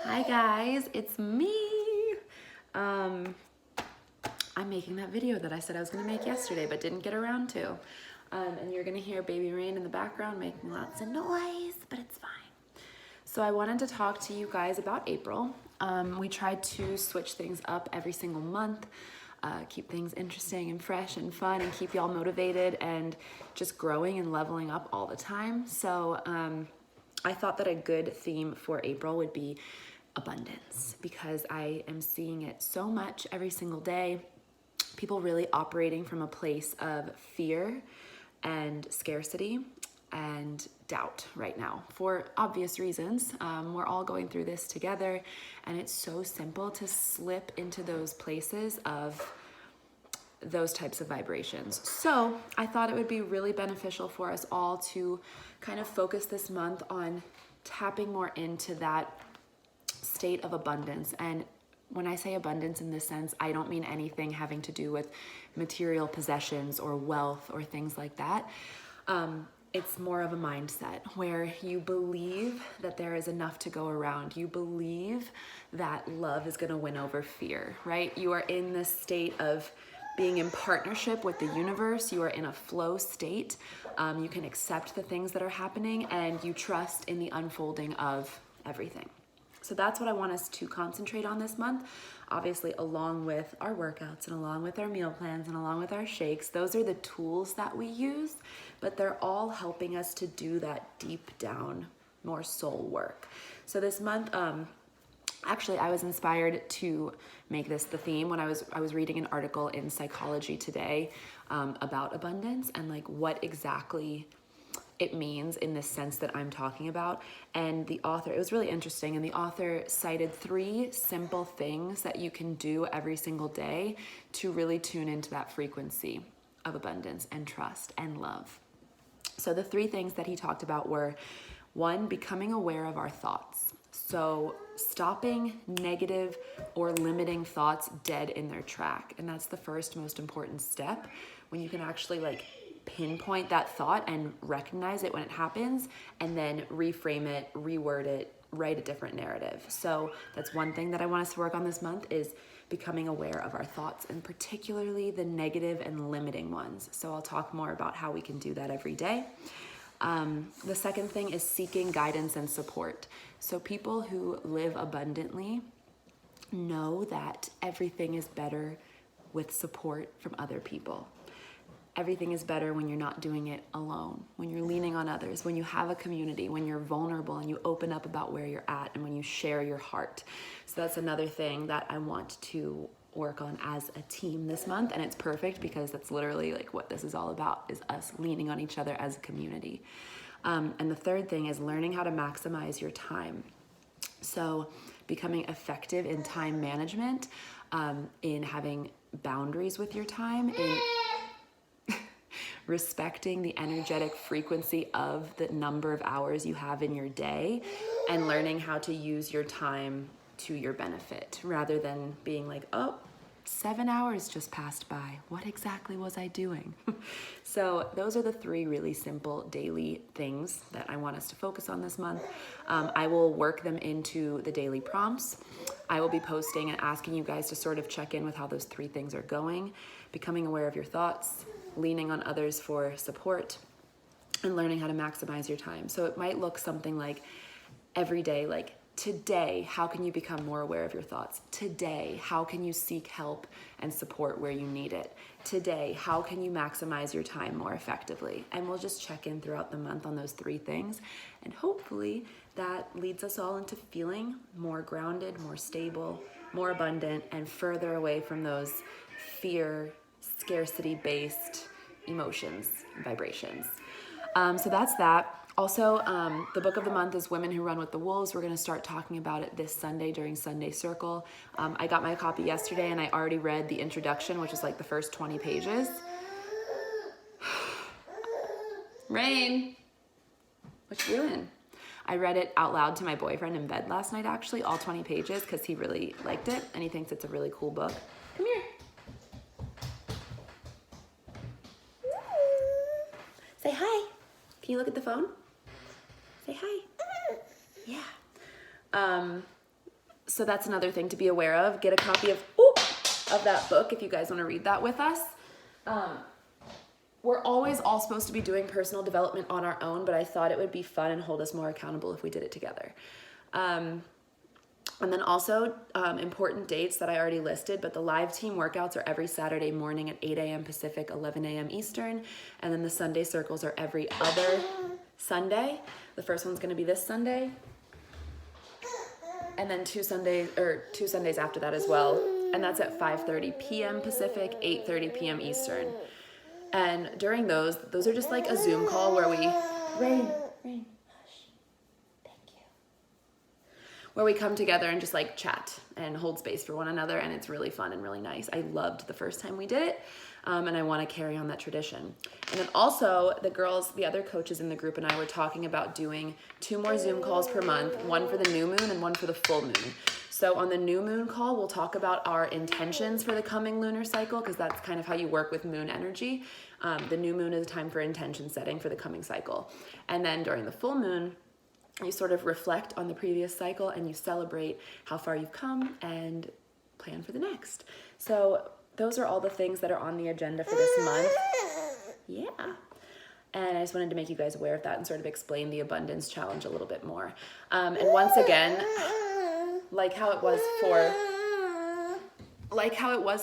Hi guys, it's me. I'm making that video that I said I was gonna make yesterday but didn't get around to. And you're gonna hear baby Rain in the background making lots of noise, but it's fine. So I wanted to talk to you guys about April. We tried to switch things up every single month, keep things interesting and fresh and fun and keep y'all motivated and just growing and leveling up all the time. So I thought that a good theme for April would be abundance, because I am seeing it so much every single day. People really operating from a place of fear and scarcity and doubt right now for obvious reasons. We're all going through this together, and it's so simple to slip into those places of those types of vibrations. So I thought it would be really beneficial for us all to kind of focus this month on tapping more into that state of abundance. And when I say abundance in this sense, I don't mean anything having to do with material possessions or wealth or things like that. It's more of a mindset where you believe that there is enough to go around. You believe that love is going to win over fear, right? You are in this state of being in partnership with the universe. You are in a flow state. You can accept the things that are happening, and you trust in the unfolding of everything. So that's what I want us to concentrate on this month, obviously along with our workouts and along with our meal plans and along with our shakes. Those are the tools that we use, but they're all helping us to do that deep down, more soul work. So this month, actually, I was inspired to make this the theme when I was reading an article in Psychology Today about abundance and like what exactly it means in this sense that I'm talking about. And the author, it was really interesting, and the author cited 3 simple things that you can do every single day to really tune into that frequency of abundance and trust and love. So the 3 things that he talked about were, 1, becoming aware of our thoughts. So stopping negative or limiting thoughts dead in their track. And that's the first most important step, when you can actually like pinpoint that thought and recognize it when it happens, and then reframe it, reword it, write a different narrative. So that's one thing that I want us to work on this month, is becoming aware of our thoughts, and particularly the negative and limiting ones. So I'll talk more about how we can do that every day. The second thing is seeking guidance and support. So people who live abundantly know that everything is better with support from other people. Everything is better when you're not doing it alone, when you're leaning on others, when you have a community, when you're vulnerable and you open up about where you're at, and when you share your heart. So that's another thing that I want to work on as a team this month, and it's perfect because that's literally like what this is all about, is us leaning on each other as a community. And the third thing is learning how to maximize your time. So becoming effective in time management, in having boundaries with your time, in respecting the energetic frequency of the number of hours you have in your day, and learning how to use your time to your benefit, rather than being like, oh, 7 hours just passed by. What exactly was I doing? So those are the 3 really simple daily things that I want us to focus on this month. I will work them into the daily prompts. I will be posting and asking you guys to sort of check in with how those 3 things are going. Becoming aware of your thoughts, leaning on others for support, and learning how to maximize your time. So it might look something like every day, like today, how can you become more aware of your thoughts? Today, how can you seek help and support where you need it? Today, how can you maximize your time more effectively? And we'll just check in throughout the month on those 3 things. And hopefully that leads us all into feeling more grounded, more stable, more abundant, and further away from those fear, scarcity-based emotions and vibrations. So that's that. Also, the book of the month is Women Who Run with the Wolves. We're going to start talking about it this Sunday during Sunday Circle. I got my copy yesterday, and I already read the introduction, which is like the first 20 pages. Rain, what you doing? I read it out loud to my boyfriend in bed last night, actually, all 20 pages, because he really liked it, and he thinks it's a really cool book. Come here. Say hi. Can you look at the phone? Say hi. Yeah. So that's another thing to be aware of. Get a copy of that book if you guys want to read that with us. We're always all supposed to be doing personal development on our own, but I thought it would be fun and hold us more accountable if we did it together. And then also important dates that I already listed, but the live team workouts are every Saturday morning at 8 a.m. Pacific, 11 a.m. Eastern. And then the Sunday circles are every other Sunday. The first one's going to be this Sunday. And then two Sundays after that as well. And that's at 5:30 p.m. Pacific, 8:30 p.m. Eastern. And during those are just like a Zoom call where we, Rain, hush, thank you. Where we come together and just like chat and hold space for one another, and it's really fun and really nice. I loved the first time we did it, and I want to carry on that tradition. And then also the girls, the other coaches in the group, and I were talking about doing 2 more Zoom calls per month, one for the new moon and one for the full moon. So on the new moon call, we'll talk about our intentions for the coming lunar cycle, because that's kind of how you work with moon energy. The new moon is a time for intention setting for the coming cycle. And then during the full moon, you sort of reflect on the previous cycle and you celebrate how far you've come and plan for the next. So those are all the things that are on the agenda for this month. Yeah. And I just wanted to make you guys aware of that and sort of explain the abundance challenge a little bit more. And once again, like how it was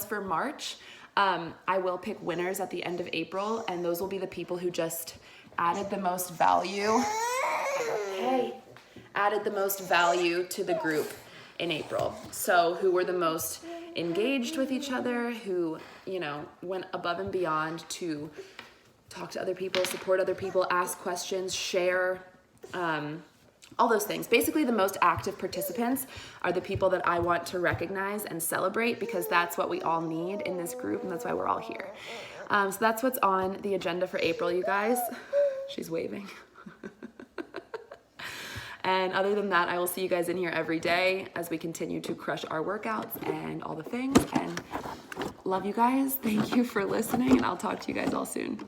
for March, I will pick winners at the end of April, and those will be the people who just added the most value. Added the most value to the group in April. So who were the most engaged with each other, who, went above and beyond to talk to other people, support other people, ask questions, share, all those things. Basically, the most active participants are the people that I want to recognize and celebrate, because that's what we all need in this group, and that's why we're all here. So that's what's on the agenda for April, you guys. She's waving. And other than that, I will see you guys in here every day as we continue to crush our workouts and all the things. And love you guys. Thank you for listening, and I'll talk to you guys all soon.